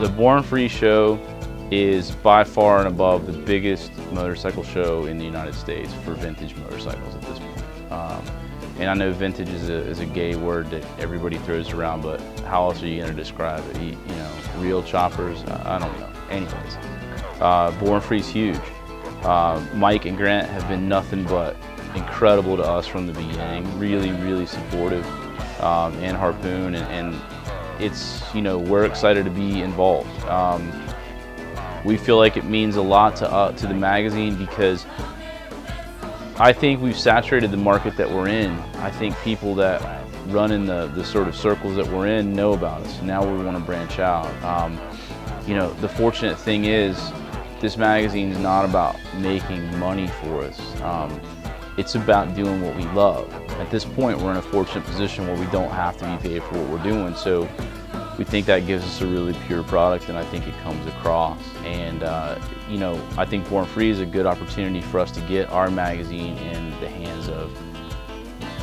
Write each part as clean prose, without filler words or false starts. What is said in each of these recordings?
the Born Free show is by far and above the biggest motorcycle show in the United States for vintage motorcycles at this point. And I know vintage is a gay word that everybody throws around, but how else are you going to describe it? You know, real choppers, I don't know. Anyways, Born Free's huge. Mike and Grant have been nothing but incredible to us from the beginning. Really, really supportive, and Harpoon, and it's, you know, we're excited to be involved. We feel like it means a lot to the magazine because I think we've saturated the market that we're in. I think people that run in the sort of circles that we're in know about us. Now we want to branch out. You know, the fortunate thing is this magazine is not about making money for us. It's about doing what we love. At this point, we're in a fortunate position where we don't have to be paid for what we're doing. So we think that gives us a really pure product, and I think it comes across. And you know, I think Born Free is a good opportunity for us to get our magazine in the hands of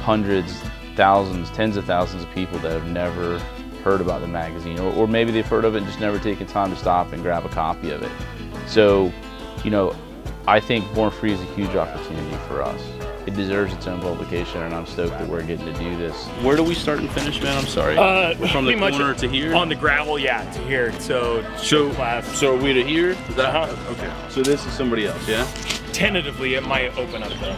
hundreds, thousands, tens of thousands of people that have never heard about the magazine, or maybe they've heard of it and just never taken time to stop and grab a copy of it. So, you know, I think Born Free is a huge opportunity for us. It deserves its own publication, and I'm stoked that we're getting to do this. Where do we start and finish, man? I'm sorry. From the corner to here? On the gravel, yeah, to here. So are we to here? Is that okay? So this is somebody else, yeah? Tentatively, it might open up though.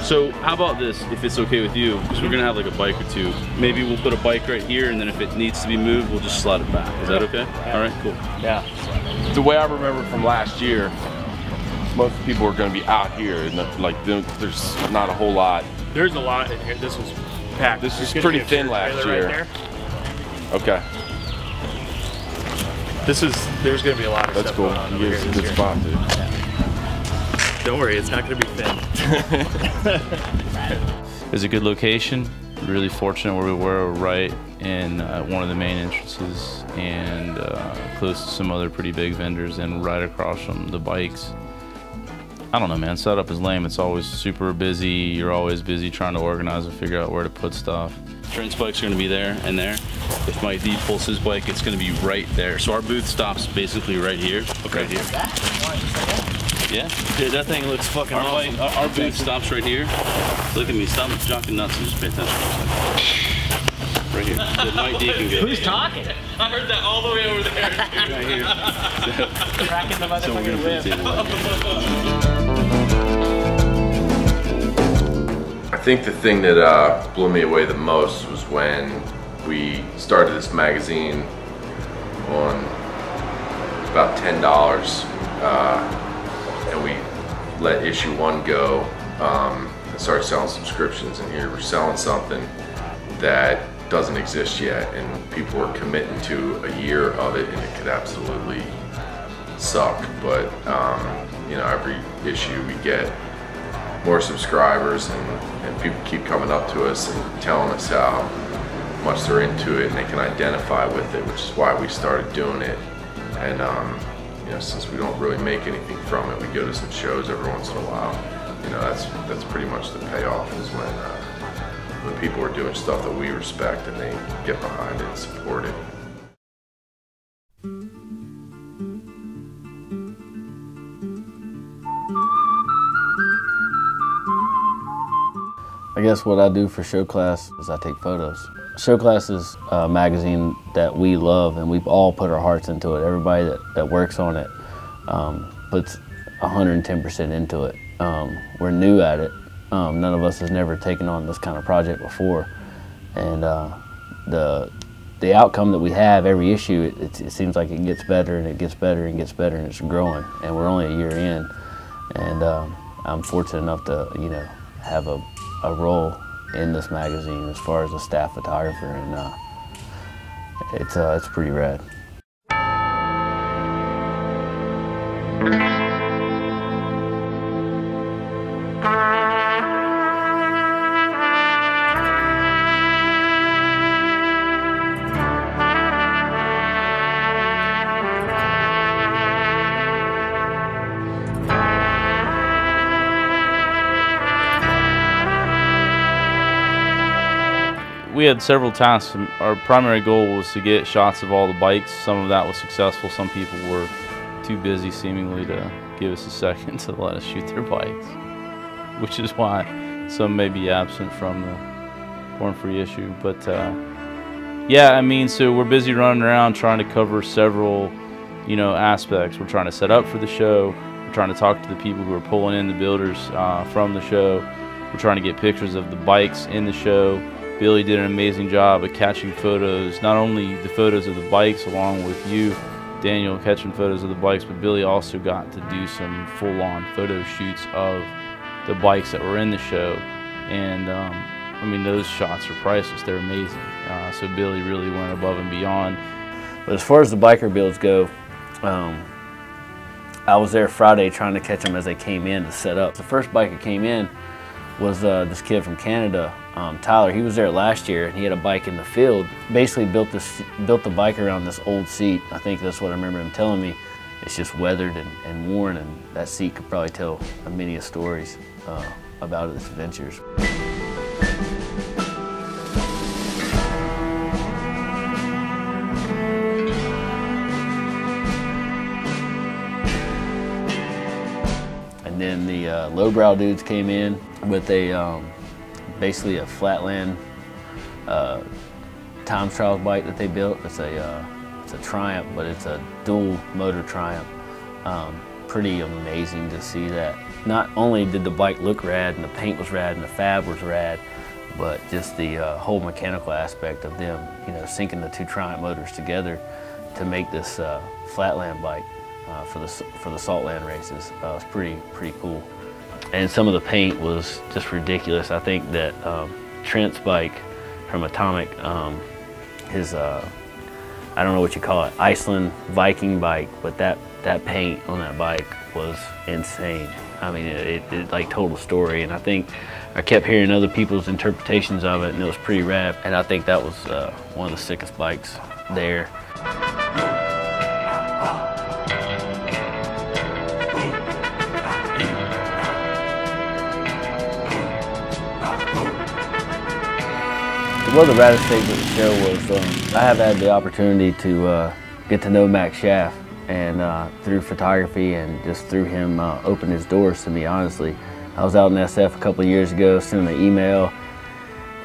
So how about this, if it's okay with you, because we're gonna have like a bike or two. Maybe we'll put a bike right here, and then if it needs to be moved, we'll just slide it back. Is that okay? Yeah. All right, cool. Yeah. The way I remember from last year, most people are going to be out here, and like there's not a whole lot. There's a lot in here. This was packed. This was pretty thin last year. Right there. Okay. There's going to be a lot of That's stuff cool. going on over You here get a this good year. spot, dude. Yeah. Don't worry, it's not going to be thin. It's a good location. Really fortunate where we were, right in one of the main entrances, and close to some other pretty big vendors, and right across from the bikes. I don't know, man, setup is lame. It's always super busy. You're always busy trying to organize and figure out where to put stuff. Trent's bike's gonna be there and there. If Mike D pulls his bike, it's gonna be right there. So our booth stops basically right here. Okay. Right here. Yeah? Dude, that thing looks fucking awesome. Our booth stops right here. Look at me, stop jocking nuts and just pay attention for a second. Right here. So Mike D can go. Who's talking? I heard that all the way over there. Right here. Cracking the So we're gonna put the table right here. I think the thing that blew me away the most was when we started this magazine on about $10, and we let issue 1 go and started selling subscriptions, and here we're selling something that doesn't exist yet, and people are committing to a year of it, and it could absolutely suck, but you know, every issue we get more subscribers, and people keep coming up to us and telling us how much they're into it and they can identify with it, which is why we started doing it. And you know, since we don't really make anything from it, we go to some shows every once in a while. You know, that's pretty much the payoff, is when people are doing stuff that we respect and they get behind it and support it. I guess what I do for Show Class is I take photos. Show Class is a magazine that we love, and we've all put our hearts into it. Everybody that works on it puts 110% into it. We're new at it. None of us has never taken on this kind of project before, and the outcome that we have every issue, it seems like it gets better and it gets better and gets better, and it's growing. And we're only a year in, and I'm fortunate enough to, you know, have a role in this magazine as far as a staff photographer, and it's pretty rad. we had several tasks. Our primary goal was to get shots of all the bikes. Some of that was successful. Some people were too busy seemingly to give us a second to let us shoot their bikes, which is why some may be absent from the Born Free issue. But yeah, I mean, so we're busy running around trying to cover several, you know, aspects. We're trying to set up for the show. We're trying to talk to the people who are pulling in the builders from the show. We're trying to get pictures of the bikes in the show. Billy did an amazing job of catching photos, not only the photos of the bikes along with you, Daniel, catching photos of the bikes, but Billy also got to do some full-on photo shoots of the bikes that were in the show. And I mean, those shots are priceless. They're amazing. So Billy really went above and beyond. But as far as the biker builds go, I was there Friday trying to catch them as they came in to set up. The first bike that came in was this kid from Canada, Tyler. He was there last year and he had a bike in the field. Basically built the bike around this old seat. I think that's what I remember him telling me. It's just weathered and worn, and that seat could probably tell many stories about its adventures. And then the lowbrow dudes came in with a basically a flatland time trials bike that they built. It's a Triumph, but it's a dual motor Triumph. Pretty amazing to see that. Not only did the bike look rad and the paint was rad and the fab was rad, but just the whole mechanical aspect of them, you know, syncing the two Triumph motors together to make this flatland bike for the Saltland races. It was pretty cool. And some of the paint was just ridiculous. I think that Trent's bike from Atomic, his I don't know what you call it, Iceland Viking bike, but that paint on that bike was insane. I mean, it like told a story, and I think I kept hearing other people's interpretations of it, and it was pretty rad. And I think that was one of the sickest bikes there. One of the raddest things at the show was I have had the opportunity to get to know Max Schaff, and through photography and just through him open his doors to me, honestly. I was out in SF a couple of years ago, sent him an email,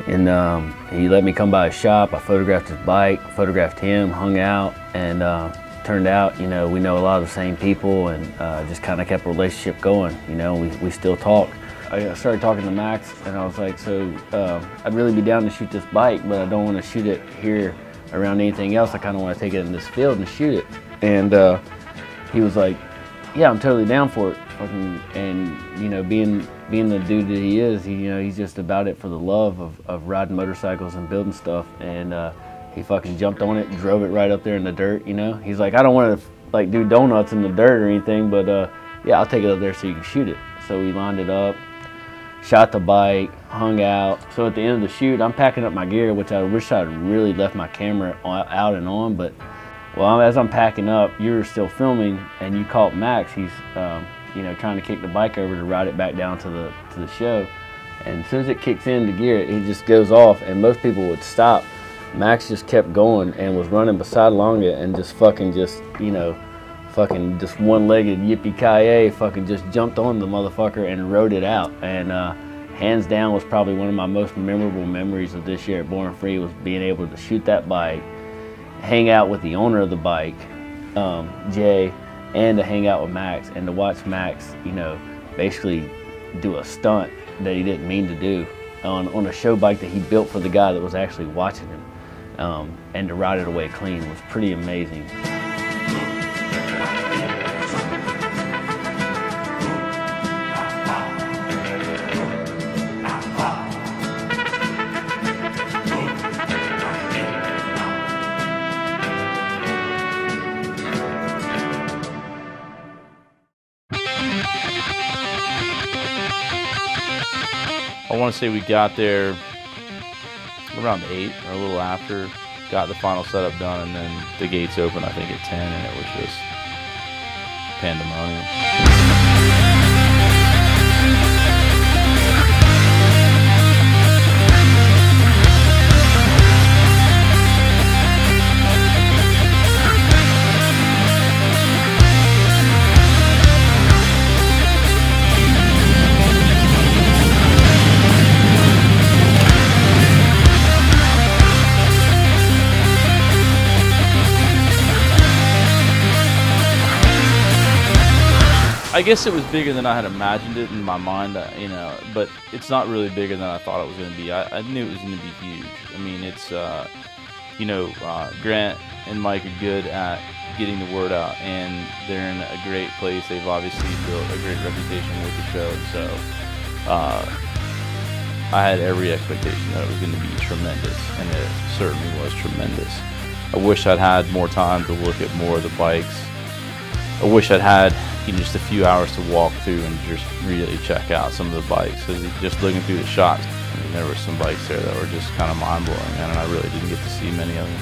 and he let me come by his shop. I photographed his bike, photographed him, hung out, and turned out, you know, we know a lot of the same people, and just kind of kept a relationship going. You know, we still talk. I started talking to Max, and I was like, so I'd really be down to shoot this bike, but I don't want to shoot it here around anything else. I kind of want to take it in this field and shoot it. And he was like, yeah, I'm totally down for it. And you know, being the dude that he is, you know, he's just about it for the love of riding motorcycles and building stuff. And he fucking jumped on it, drove it right up there in the dirt. You know, he's like, I don't want to like do donuts in the dirt or anything, but yeah, I'll take it up there so you can shoot it. So we lined it up, shot the bike, hung out. So at the end of the shoot, I'm packing up my gear, which I wish I'd really left my camera out and on, but well, as I'm packing up, you're still filming, and you caught Max. He's you know, trying to kick the bike over to ride it back down to the show. And as soon as it kicks into gear, it just goes off, and most people would stop. Max just kept going and was running beside along it, and just fucking just, you know, fucking just one-legged yippee-ki-yay, fucking just jumped on the motherfucker and rode it out. And hands down was probably one of my most memorable memories of this year at Born Free, was being able to shoot that bike, hang out with the owner of the bike, Jay, and to hang out with Max, and to watch Max, you know, basically do a stunt that he didn't mean to do on a show bike that he built for the guy that was actually watching him, and to ride it away clean was pretty amazing. I want to say we got there around 8 or a little after, got the final setup done, and then the gates opened, I think, at 10, and it was just pandemonium. I guess it was bigger than I had imagined it in my mind, you know, but it's not really bigger than I thought it was going to be. I knew it was going to be huge. I mean, it's, you know, Grant and Mike are good at getting the word out, and they're in a great place. They've obviously built a great reputation with the show, so I had every expectation that it was going to be tremendous, and it certainly was tremendous. I wish I'd had more time to look at more of the bikes. I wish I'd had just a few hours to walk through and just really check out some of the bikes. Because just looking through the shots, I mean, there were some bikes there that were just kind of mind-blowing, and I really didn't get to see many of them.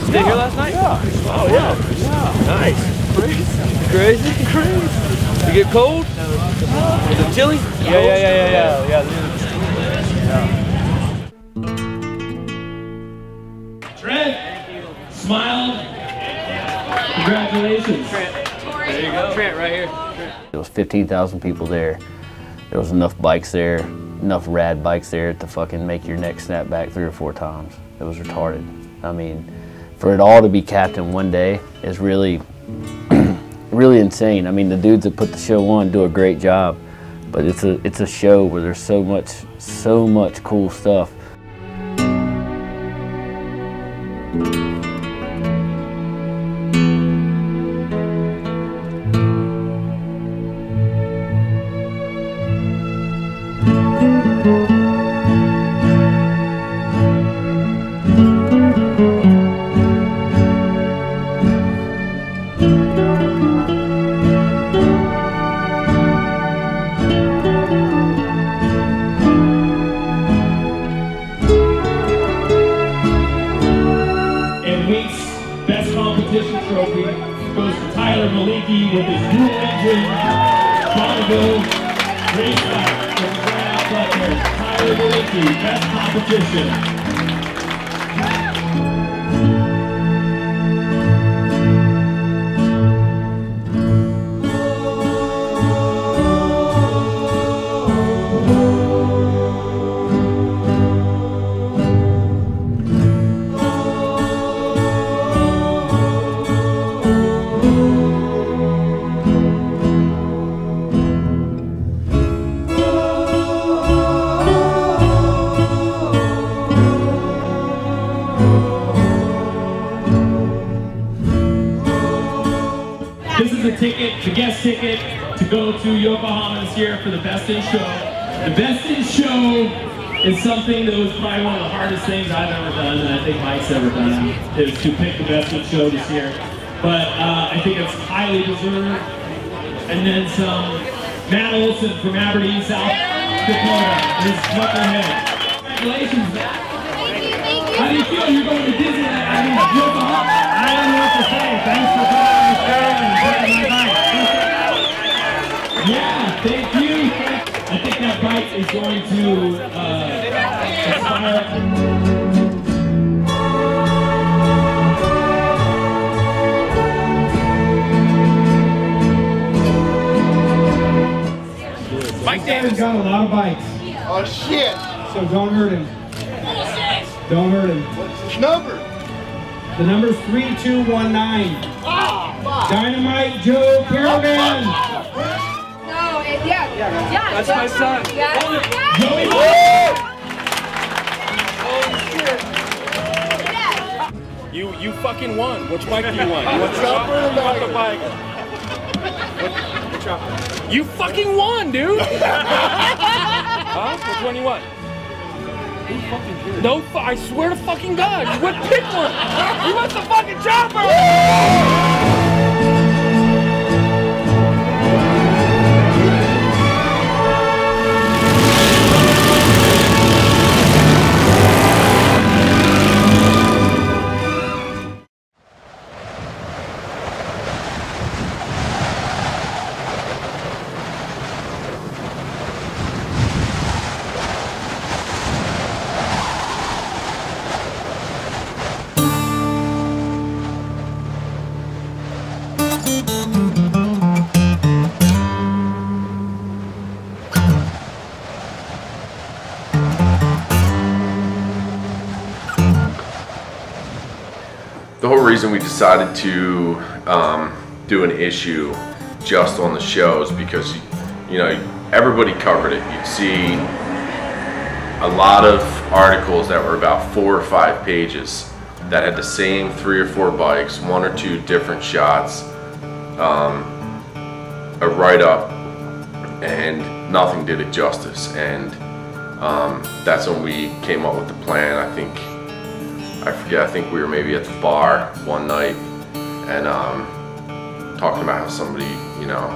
Stay here last night? Yeah. Oh, yeah. Nice. Crazy. You get cold? Is it chilly? Yeah. Trent, smile. Congratulations. There you go. Trent, right here. There was 15,000 people there. There was enough bikes there, enough rad bikes there to fucking make your neck snap back 3 or 4 times. It was retarded. I mean, for it all to be capped in one day is really, really insane. I mean, the dudes that put the show on do a great job, but it's a show where there's so much cool stuff. Best competition trophy goes to Tyler Maliki with his dual engine Bonneville race bike. So right out there, Tyler Maliki, best competition. This is a ticket, the guest ticket, to go to Yokohama this year for the Best in Show. The Best in Show is something that was probably one of the hardest things I've ever done, and I think Mike's ever done, is to pick the Best in Show this year. But I think it's highly deserved. And then some Matt Olson from Aberdeen, South Dakota, his knucklehead. Congratulations, Matt. Thank you. How do you feel? You're going to Disneyland, I mean, Yokohama. I don't know what to say. Thanks for coming on the show and enjoying my bike. Yeah, thank you. I think that bike is going to expire. Mike Davis. He's got a lot of bikes. Oh shit! So don't hurt him. Don't hurt him. What's the number? The number's 3219. Ah, fuck. Dynamite Joe Caravan. No, yeah. That's my son. Yeah. Joey. You fucking won. Which bike do you want? You want the chopper or the bike? What chopper? You fucking won, dude! Huh? Which one you want? No, I swear to fucking God, you went pick one! You want the fucking chopper! The whole reason we decided to do an issue just on the shows because, you know, everybody covered it. You'd see a lot of articles that were about 4 or 5 pages that had the same 3 or 4 bikes, 1 or 2 different shots, a write-up, and nothing did it justice. And that's when we came up with the plan. I think we were maybe at the bar one night and talking about how somebody, you know,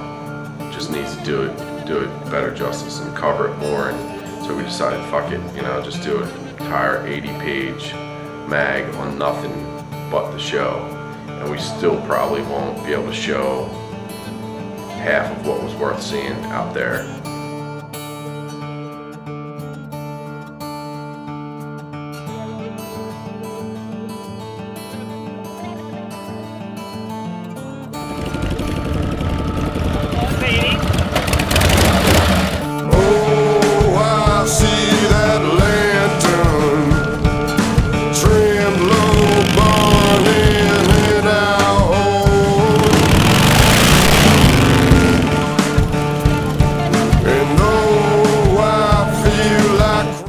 just needs to do it better justice and cover it more. And so we decided, fuck it, you know, just do an entire 80-page mag on nothing but the show. And we still probably won't be able to show half of what was worth seeing out there.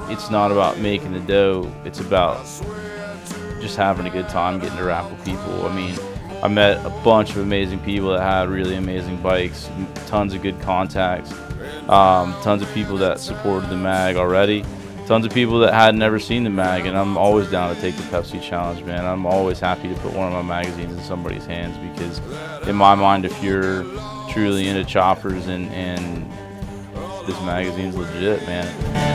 It's not about making the dough, it's about just having a good time, getting to rap with people. I mean, I met a bunch of amazing people that had really amazing bikes, tons of good contacts, tons of people that supported the mag already, tons of people that had never seen the mag, and I'm always down to take the Pepsi Challenge, man. I'm always happy to put one of my magazines in somebody's hands because in my mind, if you're truly into choppers and this magazine's legit, man.